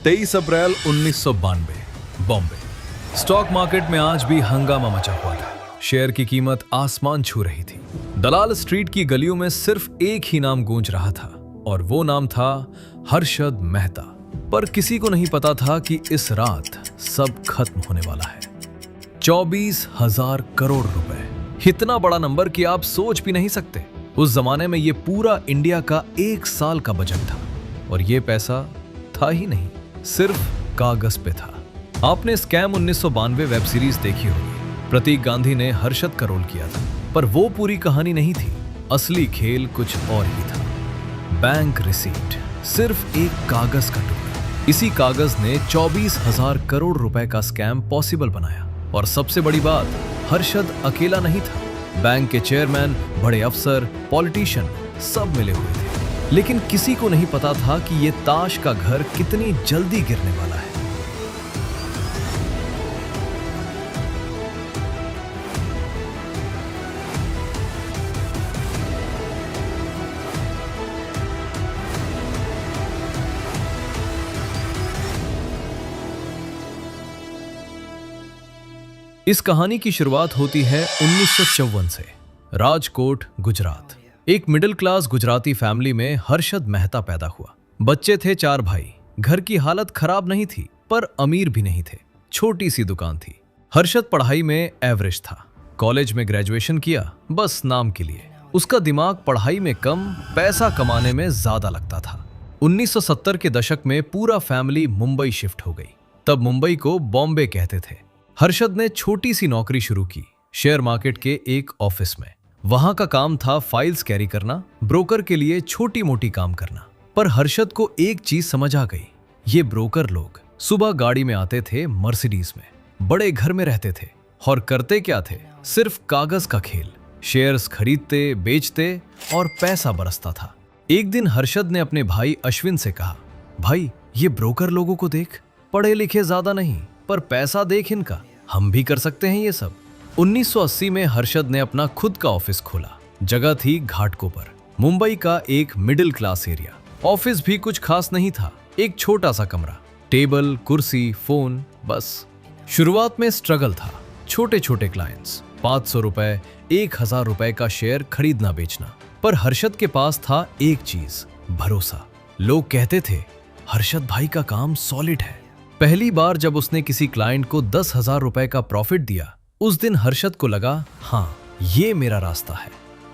23 अप्रैल 1992 Bombay. Stock market में आज भी हंगामा मचा हुआ था। शेयर की कीमत आसमान छू रही थी। दलाल स्ट्रीट की गलियों में सिर्फ एक ही नाम गूंज रहा था और वो नाम था हर्षद मेहता। पर किसी को नहीं पता था कि इस रात सब खत्म होने वाला है। 24,000 करोड़ रुपए, इतना बड़ा नंबर कि आप सोच भी नहीं सकते। उस जमाने में ये पूरा इंडिया का 1 साल का बजट था और ये पैसा था ही नहीं, सिर्फ कागज पे था। आपने स्कैम 1992 वेब सीरीज देखी होगी। प्रतीक गांधी ने हर्षद का रोल किया था, पर वो पूरी कहानी नहीं थी। असली खेल कुछ और ही था। बैंक रिसीट, सिर्फ एक कागज का टुकड़ा। इसी कागज ने 24,000 करोड़ रुपए का स्कैम पॉसिबल बनाया। और सबसे बड़ी बात, हर्षद अकेला नहीं था। बैंक के चेयरमैन, बड़े अफसर, पॉलिटिशियन सब मिले हुए थे। लेकिन किसी को नहीं पता था कि ये ताश का घर कितनी जल्दी गिरने वाला है। इस कहानी की शुरुआत होती है 1954 से, राजकोट, गुजरात। एक मिडिल क्लास गुजराती फैमिली में हर्षद मेहता पैदा हुआ। बच्चे थे 4 भाई। घर की हालत खराब नहीं थी, पर अमीर भी नहीं थे। छोटी सी दुकान थी। हर्षद पढ़ाई में एवरेज था। कॉलेज में ग्रेजुएशन किया, बस नाम के लिए। उसका दिमाग पढ़ाई में कम, पैसा कमाने में ज्यादा लगता था। 1970 के दशक में पूरा फैमिली मुंबई शिफ्ट हो गई। तब मुंबई को बॉम्बे कहते थे। हर्षद ने छोटी सी नौकरी शुरू की, शेयर मार्केट के एक ऑफिस में। वहां का काम था फाइल्स कैरी करना, ब्रोकर के लिए छोटी मोटी काम करना। पर हर्षद को एक चीज समझ आ गई। ये ब्रोकर लोग सुबह गाड़ी में आते थे, मर्सिडीज में, बड़े घर में रहते थे और करते क्या थे, सिर्फ कागज का खेल। शेयर्स खरीदते, बेचते और पैसा बरसता था। एक दिन हर्षद ने अपने भाई अश्विन से कहा, भाई ये ब्रोकर लोगों को देख, पढ़े लिखे ज्यादा नहीं, पर पैसा देख इनका, हम भी कर सकते हैं ये सब। 1980 में हर्षद ने अपना खुद का ऑफिस खोला। जगह थी घाटकोपर, मुंबई का एक मिडिल क्लास एरिया। ऑफिस भी कुछ खास नहीं था, एक छोटा सा कमरा, टेबल, कुर्सी, फोन, बस। शुरुआत में स्ट्रगल था। छोटे छोटे क्लाइंट्स, 500 रुपए, 1,000 रुपए का शेयर खरीदना बेचना। पर हर्षद के पास था एक चीज, भरोसा। लोग कहते थे हर्षद भाई का काम सॉलिड है। पहली बार जब उसने किसी क्लाइंट को 10,000 रुपए का प्रॉफिट दिया, उस दिन हर्षद को लगा, हाँ ये मेरा रास्ता है।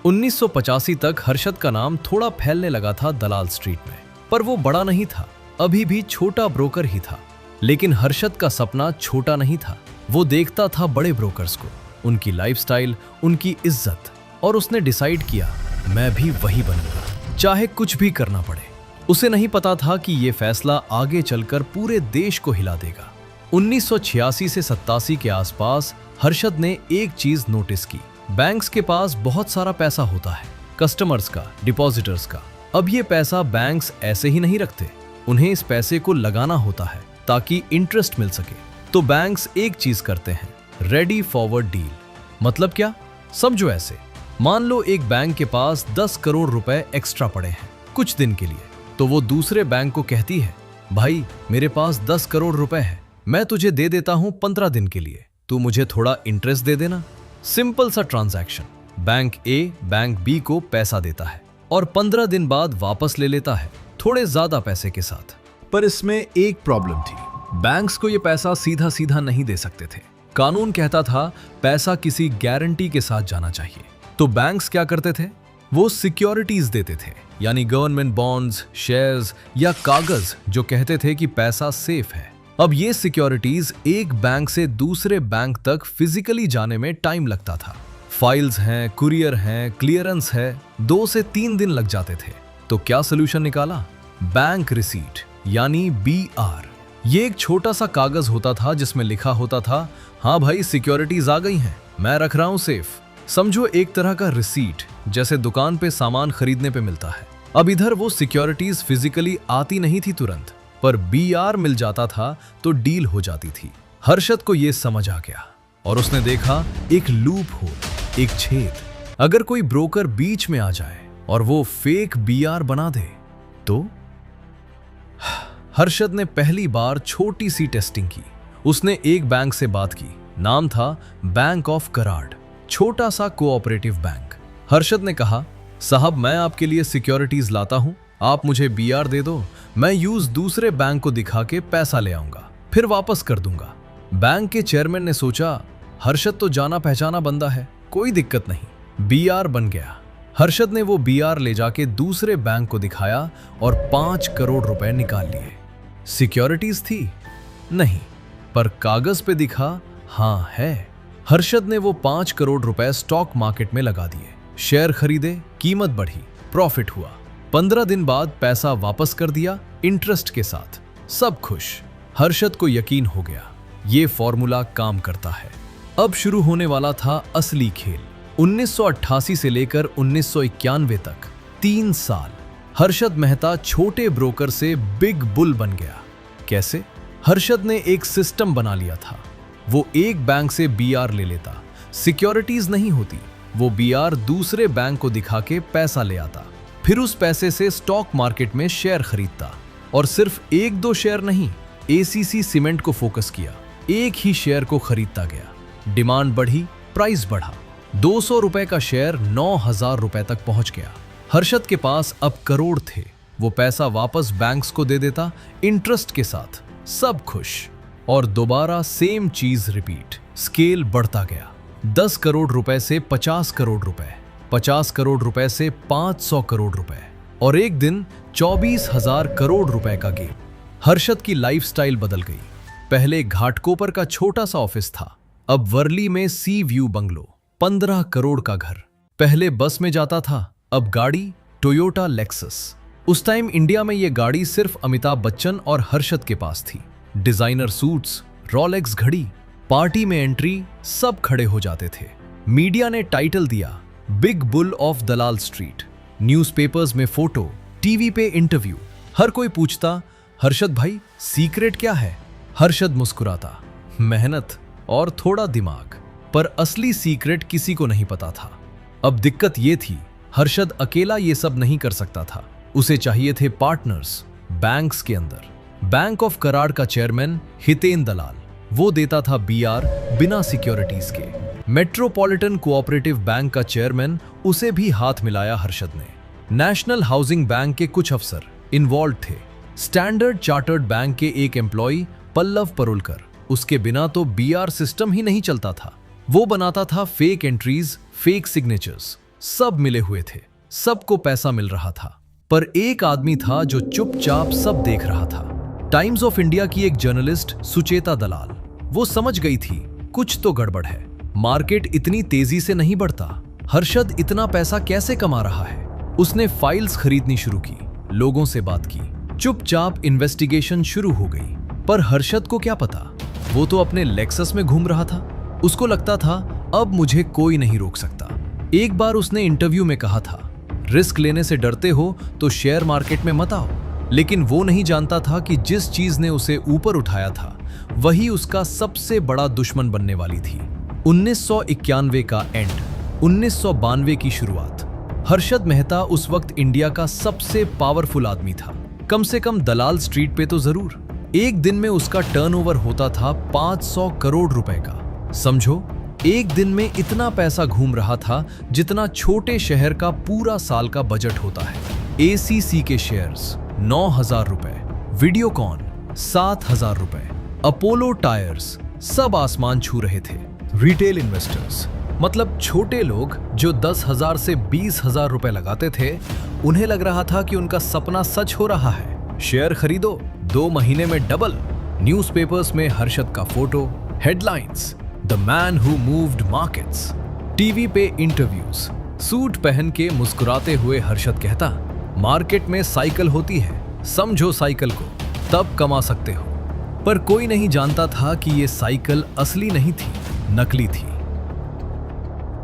1985 तक हर्षद का नाम थोड़ा फैलने लगा था दलाल स्ट्रीट में, पर वो बड़ा नहीं था, अभी भी छोटा ब्रोकर ही था। लेकिन हर्षद का सपना छोटा नहीं था। वो देखता था बड़े ब्रोकर्स को, उनकी लाइफस्टाइल, उनकी इज्जत, और उसने डिसाइड किया, मैं भी वही बनूंगा, चाहे कुछ भी करना पड़े। उसे नहीं पता था कि ये फैसला आगे चलकर पूरे देश को हिला देगा। 1986 से 87 के आसपास हर्षद ने एक चीज नोटिस की, बैंक्स के पास बहुत सारा पैसा होता है, कस्टमर्स का, डिपॉजिटर्स का। अब ये पैसा बैंक्स ऐसे ही नहीं रखते, उन्हें इस पैसे को लगाना होता है ताकि इंटरेस्ट मिल सके। तो बैंक्स एक चीज करते हैं, रेडी फॉरवर्ड डील। मतलब क्या? समझो ऐसे, मान लो एक बैंक के पास 10 करोड़ रुपए एक्स्ट्रा पड़े हैं कुछ दिन के लिए, तो वो दूसरे बैंक को कहती है, भाई मेरे पास 10 करोड़ रुपए है, मैं तुझे दे देता हूं 15 दिन के लिए, तू मुझे थोड़ा इंटरेस्ट दे देना। सिंपल सा ट्रांजैक्शन। बैंक ए बैंक बी को पैसा देता है और 15 दिन बाद वापस ले लेता है, थोड़े ज्यादा पैसे के साथ। पर इसमें एक प्रॉब्लम थी, बैंक्स को ये पैसा सीधा सीधा नहीं दे सकते थे। कानून कहता था पैसा किसी गारंटी के साथ जाना चाहिए। तो बैंक्स क्या करते थे, वो सिक्योरिटीज देते थे, यानी गवर्नमेंट बॉन्ड्स, शेयर्स या कागज, जो कहते थे कि पैसा सेफ है। अब ये सिक्योरिटीज एक बैंक से दूसरे बैंक तक फिजिकली जाने में टाइम लगता था। फाइल्स हैं, कुरियर हैं, क्लियरेंस है, 2 से 3 दिन लग जाते थे। तो क्या सोल्यूशन निकाला? बैंक रिसीट, यानी BR। ये एक छोटा सा कागज होता था जिसमें लिखा होता था, हाँ भाई सिक्योरिटीज आ गई हैं, मैं रख रहा हूं सेफ। समझो एक तरह का रिसीट, जैसे दुकान पे सामान खरीदने पे मिलता है। अब इधर वो सिक्योरिटीज फिजिकली आती नहीं थी तुरंत, पर BR मिल जाता था तो डील हो जाती थी। हर्षद को ये समझ आ गया और उसने देखा एक लूप होल, एक छेद। अगर कोई ब्रोकर बीच में आ जाए और वो फेक BR बना दे तो हर्षद ने पहली बार छोटी सी टेस्टिंग की। उसने एक बैंक से बात की, नाम था बैंक ऑफ कराड़, छोटा सा कोऑपरेटिव बैंक। हर्षद ने कहा, साहब मैं आपके लिए सिक्योरिटीज लाता हूं, आप मुझे बीआर दे दो, मैं यूज दूसरे बैंक को दिखा के पैसा ले आऊंगा, फिर वापस कर दूंगा। बैंक के चेयरमैन ने सोचा, हर्षद तो जाना पहचाना बंदा है, कोई दिक्कत नहीं। बीआर बन गया। हर्षद ने वो बीआर ले जाके दूसरे बैंक को दिखाया और 5 करोड़ रुपए निकाल लिए। सिक्योरिटीज थी? नहीं, पर कागज पे दिखा हाँ है। हर्षद ने वो 5 करोड़ रुपए स्टॉक मार्केट में लगा दिए, शेयर खरीदे, कीमत बढ़ी, प्रॉफिट हुआ। 15 दिन बाद पैसा वापस कर दिया इंटरेस्ट के साथ, सब खुश। हर्षद को यकीन हो गया, ये फॉर्मूला काम करता है। अब शुरू होने वाला था असली खेल। 1988 से लेकर 1991 तक 3 साल हर्षद मेहता छोटे ब्रोकर से बिग बुल बन गया। कैसे? हर्षद ने एक सिस्टम बना लिया था। वो एक बैंक से बीआर ले लेता, सिक्योरिटीज नहीं होती, वो बीआर दूसरे बैंक को दिखा के पैसा ले आता, फिर उस पैसे से स्टॉक मार्केट में शेयर खरीदता। और सिर्फ 1-2 शेयर नहीं, एसीसी सीमेंट को फोकस किया, एक ही शेयर को खरीदता गया। डिमांड बढ़ी, प्राइस बढ़ा, 200 रुपए का शेयर 9,000 रुपए तक पहुंच गया। हर्षद के पास अब करोड़ थे, वो पैसा वापस बैंक्स को दे देता इंटरेस्ट के साथ, सब खुश। और दोबारा सेम चीज रिपीट, स्केल बढ़ता गया। 10 करोड़ रुपए से 50 करोड़ रुपए, 50 करोड़ रुपए से 500 करोड़ रुपए, और एक दिन 24,000 करोड़ रुपए का गेम। हर्षद की लाइफस्टाइल बदल गई। पहले घाटकोपर का छोटा सा ऑफिस था, अब वर्ली में सी व्यू बंगलो, 15 करोड़ का घर। पहले बस में जाता था, अब गाड़ी टोयोटा लेक्सस। उस टाइम इंडिया में ये गाड़ी सिर्फ अमिताभ बच्चन और हर्षद के पास थी। डिजाइनर सूट्स, रोलेक्स घड़ी, पार्टी में एंट्री, सब खड़े हो जाते थे। मीडिया ने टाइटल दिया big bull of Dalal street. Newspapers में फोटो, टीवी पे इंटरव्यू। हर कोई पूछता, हर्षद भाई सीक्रेट क्या है? हर्षद मुस्कुराता, मेहनत और थोड़ा दिमाग। पर असली सीक्रेट किसी को नहीं पता था। अब दिक्कत ये थी, हर्षद अकेला ये सब नहीं कर सकता था, उसे चाहिए थे पार्टनर्स। बैंक्स के अंदर बैंक ऑफ कराड़ का चेयरमैन हितेन दलाल, वो देता था बीआर बिना सिक्योरिटीज के। मेट्रोपॉलिटन कोऑपरेटिव बैंक का चेयरमैन, उसे भी हाथ मिलाया हर्षद ने। नेशनल हाउसिंग बैंक के कुछ अफसर इन्वॉल्व थे। स्टैंडर्ड चार्टर्ड बैंक के एक एम्प्लॉय पल्लव परुलकर, उसके बिना तो बीआर सिस्टम ही नहीं चलता था। वो बनाता था फेक एंट्रीज, फेक सिग्नेचर्स, सब मिले हुए थे, सबको पैसा मिल रहा था। पर एक आदमी था जो चुपचाप सब देख रहा था। टाइम्स ऑफ इंडिया की एक जर्नलिस्ट सुचेता दलाल, वो समझ गई थी कुछ तो गड़बड़ है। मार्केट इतनी तेजी से नहीं बढ़ता, हर्षद इतना पैसा कैसे कमा रहा है? उसने फाइल्स खरीदनी शुरू की, लोगों से बात की, चुपचाप इन्वेस्टिगेशन शुरू हो गई। पर हर्षद को क्या पता, वो तो अपने लेक्सस में घूम रहा था। उसको लगता था अब मुझे कोई नहीं रोक सकता। एक बार उसने इंटरव्यू में कहा था, रिस्क लेने से डरते हो तो शेयर मार्केट में मत आओ। लेकिन वो नहीं जानता था कि जिस चीज ने उसे ऊपर उठाया था, वही उसका सबसे बड़ा दुश्मन बनने वाली थी। 1991 का एंड, 1992 की शुरुआत। हर्षद मेहता उस वक्त इंडिया का सबसे पावरफुल आदमी था, कम से कम दलाल स्ट्रीट पे तो जरूर। एक दिन में उसका टर्नओवर होता था 500 करोड़ रुपए का। समझो, एक दिन में इतना पैसा घूम रहा था जितना छोटे शहर का पूरा साल का बजट होता है। एसीसी के शेयर्स 9,000 रुपए, वीडियोकॉन 7,000 रुपए, अपोलो टायर्स, सब आसमान छू रहे थे। रिटेल इन्वेस्टर्स, मतलब छोटे लोग जो 10,000 से 20,000 रुपए लगाते थे, उन्हें लग रहा था कि उनका सपना सच हो रहा है। शेयर खरीदो, 2 महीने में डबल। न्यूज़पेपर्स में हर्षद का photo, headlines, the man who moved markets. TV पे इंटरव्यूज, सूट पहन के मुस्कुराते हुए हर्षद कहता, मार्केट में साइकिल होती है, समझो साइकिल को, तब कमा सकते हो। पर कोई नहीं जानता था कि ये साइकिल असली नहीं थी, नकली थी।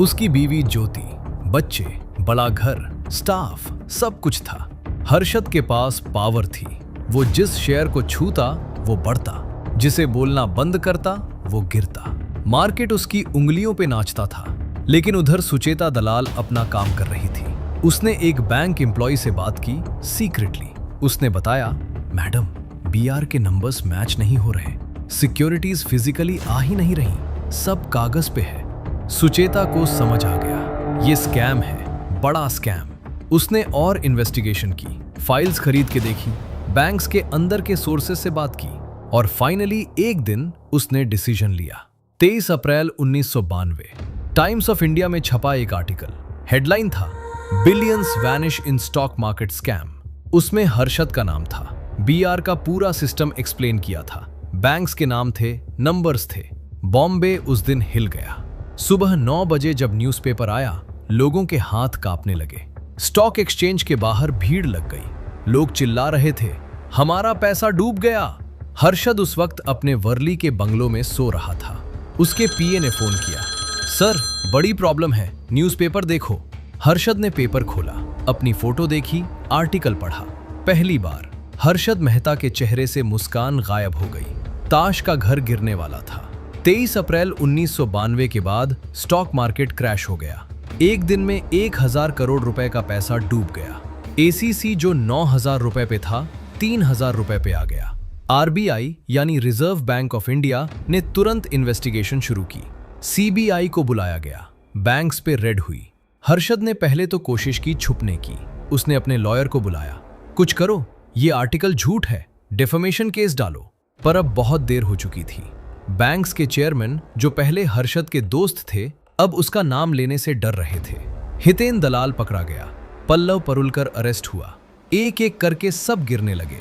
उसकी बीवी ज्योति, बच्चे, बड़ा घर, स्टाफ, सब कुछ था। हर्षद के पास पावर थी। वो जिस शेयर को छूता वो बढ़ता, जिसे बोलना बंद करता वो गिरता। मार्केट उसकी उंगलियों पे नाचता था। लेकिन उधर सुचेता दलाल अपना काम कर रही थी। उसने एक बैंक एम्प्लॉय से बात की सीक्रेटली। उसने बताया, मैडम बीआर के नंबर्स मैच नहीं हो रहे, सिक्योरिटीज फिजिकली आ ही नहीं रही, सब कागज पे है। सुचेता को समझ आ गया ये स्कैम है, बड़ा स्कैम। उसने और इन्वेस्टिगेशन की, फाइल्स खरीद के देखी, बैंक्स के अंदर के सोर्सेस से बात की और फाइनली एक दिन उसने डिसीजन लिया। 23 अप्रैल 1992 टाइम्स ऑफ इंडिया में छपा एक आर्टिकल। हेडलाइन था billions vanish in stock market scam. उसमें हर्षद का नाम था, बीआर का पूरा सिस्टम एक्सप्लेन किया था, बैंक्स के नाम थे, नंबर्स थे। बॉम्बे उस दिन हिल गया। सुबह 9 बजे जब न्यूज़पेपर आया, लोगों के हाथ कांपने लगे। स्टॉक एक्सचेंज के बाहर भीड़ लग गई, लोग चिल्ला रहे थे, हमारा पैसा डूब गया। हर्षद उस वक्त अपने वर्ली के बंगलों में सो रहा था। उसके पीए ने फोन किया, सर बड़ी प्रॉब्लम है, न्यूज़पेपर देखो। हर्षद ने पेपर खोला, अपनी फोटो देखी, आर्टिकल पढ़ा। पहली बार हर्षद मेहता के चेहरे से मुस्कान गायब हो गई। ताश का घर गिरने वाला था। 23 अप्रैल 1992 के बाद स्टॉक मार्केट क्रैश हो गया। एक दिन में 1000 करोड़ रुपए का पैसा डूब गया। एसीसी जो 9000 रुपए पे था, 3000 रुपए पे आ गया। आरबीआई यानी रिजर्व बैंक ऑफ इंडिया ने तुरंत इन्वेस्टिगेशन शुरू की। सीबीआई को बुलाया गया, बैंक्स पे रेड हुई। हर्षद ने पहले तो कोशिश की छुपने की। उसने अपने लॉयर को बुलाया, कुछ करो, ये आर्टिकल झूठ है, डिफेमेशन केस डालो। पर अब बहुत देर हो चुकी थी। बैंक्स के चेयरमैन जो पहले हर्षद के दोस्त थे, अब उसका नाम लेने से डर रहे थे। हितेन दलाल पकड़ा गया, पल्लव परुलकर अरेस्ट हुआ। एक एक करके सब गिरने लगे।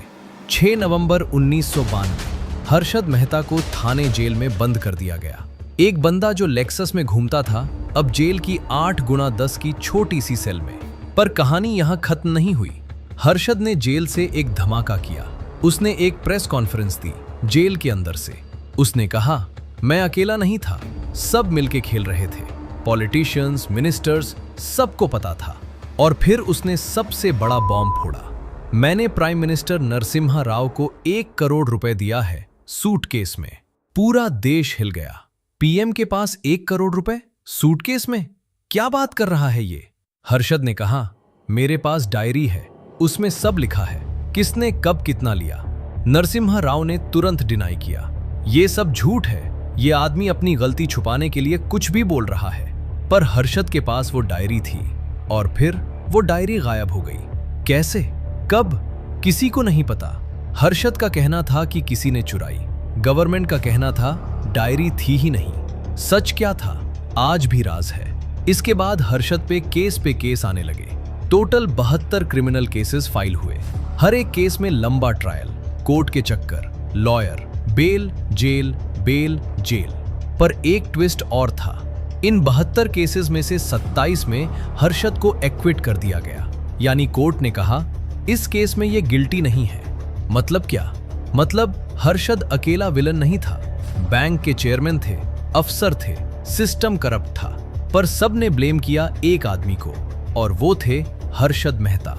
6 नवंबर 1992 हर्षद मेहता को थाने जेल में बंद कर दिया गया। एक बंदा जो लेक्सस में घूमता था, अब जेल की 8x10 की छोटी सी सेल में। पर कहानी यहां खत्म नहीं हुई। हर्षद ने जेल से एक धमाका किया। उसने एक प्रेस कॉन्फ्रेंस दी जेल के अंदर से। उसने कहा, मैं अकेला नहीं था, सब मिलके खेल रहे थे, पॉलिटिशियंस, मिनिस्टर्स, सबको पता था। और फिर उसने सबसे बड़ा बॉम्ब फोड़ा, मैंने प्राइम मिनिस्टर नरसिम्हा राव को 1 करोड़ रुपए दिया है सूटकेस में। पूरा देश हिल गया। पीएम के पास 1 करोड़ रुपए सूटकेस में, क्या बात कर रहा है ये? हर्षद ने कहा, मेरे पास डायरी है, उसमें सब लिखा है, किसने कब कितना लिया। नरसिम्हा राव ने तुरंत डिनाई किया, ये सब झूठ है, ये आदमी अपनी गलती छुपाने के लिए कुछ भी बोल रहा है। पर हर्षद के पास वो डायरी थी और फिर वो डायरी गायब हो गई। कैसे, कब, किसी को नहीं पता। हर्षद का कहना था कि किसी ने चुराई, गवर्नमेंट का कहना था डायरी थी ही नहीं। सच क्या था आज भी राज है। इसके बाद हर्षद पे केस आने लगे। टोटल 72 क्रिमिनल केसेस फाइल हुए। हर एक केस में लंबा ट्रायल, कोर्ट के चक्कर, lawyer, bail jail, bail jail. पर एक ट्विस्ट और था, इन 72 केसेस में से 27 में हर्षद को एक्विट कर दिया गया। यानी कोर्ट ने कहा इस केस में ये गिल्टी नहीं है। मतलब क्या? मतलब हर्षद अकेला विलन नहीं था। बैंक के चेयरमैन थे, अफसर थे, सिस्टम करप्ट था। पर सब ने ब्लेम किया एक आदमी को, और वो थे हर्षद मेहता।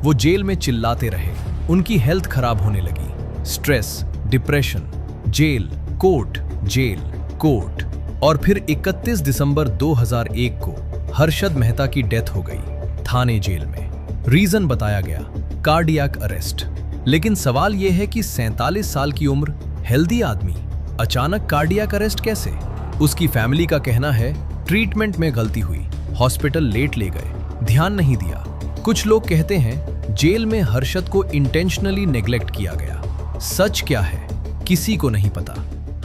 वो जेल में चिल्लाते रहे, उनकी हेल्थ खराब होने लगी, stress, depression, jail, court, jail, court. और फिर 31 दिसंबर 2001 को हर्षद मेहता की डेथ हो गई थाने जेल में। रीजन बताया गया, कार्डियक अरेस्ट। लेकिन सवाल यह है कि 47 साल की उम्र, हेल्दी आदमी, अचानक कार्डियक अरेस्ट कैसे? उसकी फैमिली का कहना है ट्रीटमेंट में गलती हुई, हॉस्पिटल लेट ले गए, ध्यान नहीं दिया। कुछ लोग कहते हैं जेल में हर्षद को इंटेंशनली नेग्लेक्ट किया गया। सच क्या है किसी को नहीं पता।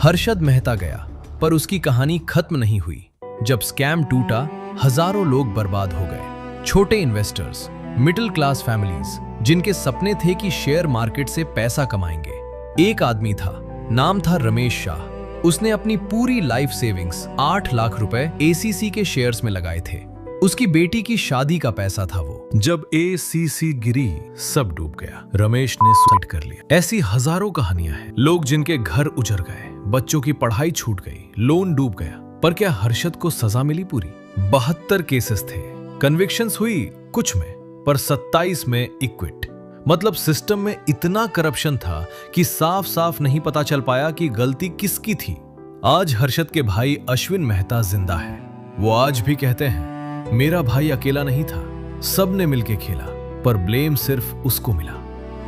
हर्षद मेहता गया, पर उसकी कहानी खत्म नहीं हुई। जब स्कैम टूटा, हजारों लोग बर्बाद हो गए। छोटे इन्वेस्टर्स, मिडिल क्लास फैमिलीज, जिनके सपने थे कि शेयर मार्केट से पैसा कमाएंगे। एक आदमी था, नाम था रमेश शाह। उसने अपनी पूरी लाइफ सेविंग्स 8 लाख रुपए एसीसी के शेयर्स में लगाए थे। उसकी बेटी की शादी का पैसा था वो। जब एसीसी गिरी, सब डूब गया। रमेश ने सुसाइड कर लिया। ऐसी हजारों कहानियां हैं। लोग जिनके घर उजड़ गए, बच्चों की पढ़ाई छूट गई, लोन डूब गया। पर क्या हर्षद को सजा मिली पूरी? 72 केसेस थे, कन्विक्शंस हुई कुछ में, पर 27 में इक्विट। मतलब सिस्टम में इतना करप्शन था कि साफ साफ नहीं पता चल पाया कि गलती किसकी थी। आज हर्षद के भाई अश्विन मेहता जिंदा है। वो आज भी कहते हैं, मेरा भाई अकेला नहीं था, सब ने मिलके खेला, पर ब्लेम सिर्फ उसको मिला।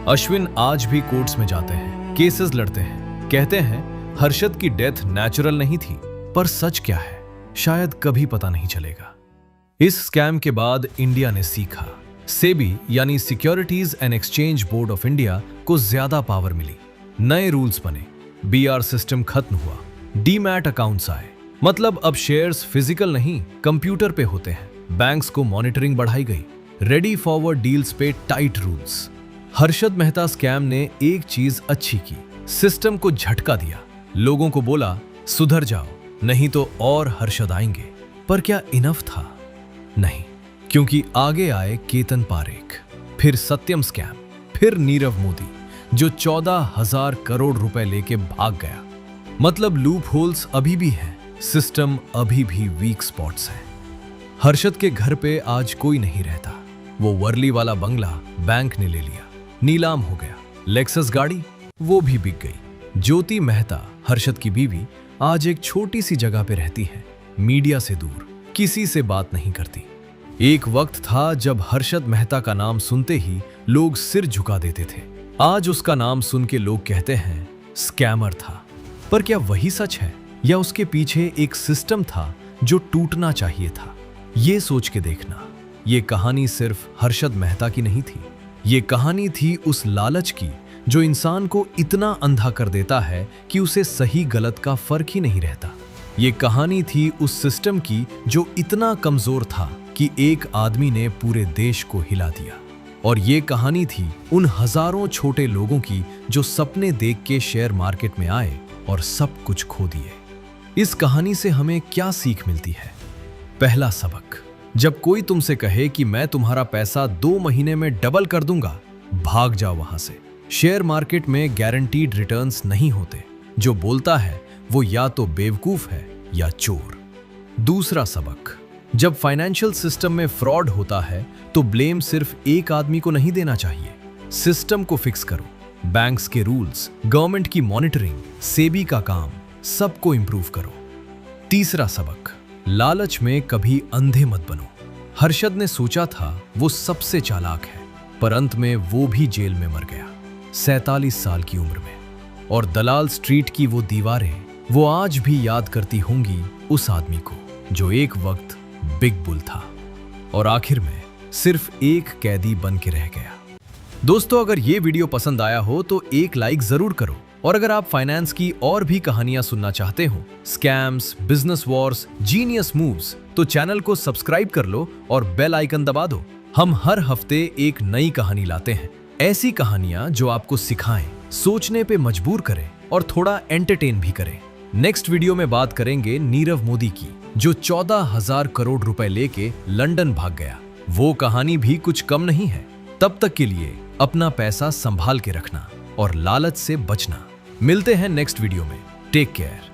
अश्विन आज भी कोर्ट्स में जाते हैं, केसेस लड़ते हैं, कहते हैं हर्षद की डेथ नेचुरल नहीं थी, पर सच क्या है शायद कभी पता नहीं चलेगा। इस स्कैम के बाद इंडिया ने सीखा, सेबी यानी securities and exchange board of India को ज्यादा पावर मिली, नए रूल्स बने, बीआर सिस्टम खत्म हुआ, डीमैट अकाउंट्स आए, मतलब अब शेयर्स फिजिकल नहीं कंप्यूटर पे होते हैं, बैंक्स को मॉनिटरिंग बढ़ाई गई, रेडी फॉरवर्ड डील्स पे tight rules. Harshad Mehta scam ने एक चीज अच्छी की, सिस्टम को झटका दिया, लोगों को बोला सुधर जाओ नहीं तो और हर्षद आएंगे। पर क्या इनफ था? नहीं, क्योंकि आगे आए केतन पारेख, फिर सत्यम स्कैम, फिर नीरव मोदी जो 14,000 करोड़ रुपए लेके भाग गया। मतलब लूप होल्स अभी भी हैं, सिस्टम अभी भी वीक स्पॉट्स हैं। हर्षद के घर पे आज कोई नहीं रहता, वो वर्ली वाला बंगला बैंक ने ले लिया, नीलाम हो गया, लेक्सस गाड़ी वो भी बिक गई। ज्योति मेहता हर्षद की बीवी आज एक छोटी सी जगह पे रहती है, मीडिया से दूर, किसी से बात नहीं करती। एक वक्त था जब हर्षद मेहता का नाम सुनते ही लोग सिर झुका देते थे, आज उसका नाम सुन के लोग कहते हैं स्कैमर था। पर क्या वही सच है या उसके पीछे एक सिस्टम था जो टूटना चाहिए था? ये सोच के देखना, ये कहानी सिर्फ हर्षद मेहता की नहीं थी, ये कहानी थी उस लालच की जो इंसान को इतना अंधा कर देता है कि उसे सही गलत का फर्क ही नहीं रहता। ये कहानी थी उस सिस्टम की जो इतना कमजोर था कि एक आदमी ने पूरे देश को हिला दिया। और ये कहानी थी उन हजारों छोटे लोगों की जो सपने देख के शेयर मार्केट में आए और सब कुछ खो दिए। इस कहानी से हमें क्या सीख मिलती है? पहला सबक, जब कोई तुमसे कहे कि मैं तुम्हारा पैसा 2 महीने में डबल कर दूंगा, भाग जाओ वहां से। शेयर मार्केट में गारंटीड रिटर्न्स नहीं होते, जो बोलता है वो या तो बेवकूफ है या चोर। दूसरा सबक, जब फाइनेंशियल सिस्टम में फ्रॉड होता है तो ब्लेम सिर्फ एक आदमी को नहीं देना चाहिए, सिस्टम को फिक्स करो, बैंक्स के रूल्स, गवर्नमेंट की मॉनिटरिंग, सेबी का काम, सबको इंप्रूव करो। तीसरा सबक, लालच में कभी अंधे मत बनो। हर्षद ने सोचा था वो सबसे चालाक है, पर अंत में वो भी जेल में मर गया, 47 साल की उम्र में। और दलाल स्ट्रीट की वो दीवारें वो आज भी याद करती होंगी उस आदमी को जो एक वक्त बिग बुल था और आखिर में सिर्फ एक कैदी बन के रह गया। दोस्तों, अगर ये वीडियो पसंद आया हो तो एक लाइक जरूर करो, और अगर आप फाइनेंस की और भी कहानियां सुनना चाहते हो, scams, business Wars, genius moves, तो चैनल को सब्सक्राइब कर लो और बेल आइकन दबा दो। हम हर हफ्ते एक नई कहानी लाते हैं, ऐसी कहानियां जो आपको सिखाएं, सोचने पे मजबूर करें और थोड़ा एंटरटेन भी करें। नेक्स्ट वीडियो में बात करेंगे नीरव मोदी की, जो 14,000 करोड़ रुपए लेके लंदन भाग गया। वो कहानी भी कुछ कम नहीं है। तब तक के लिए अपना पैसा संभाल के रखना और लालच से बचना। मिलते हैं नेक्स्ट वीडियो में। Take care.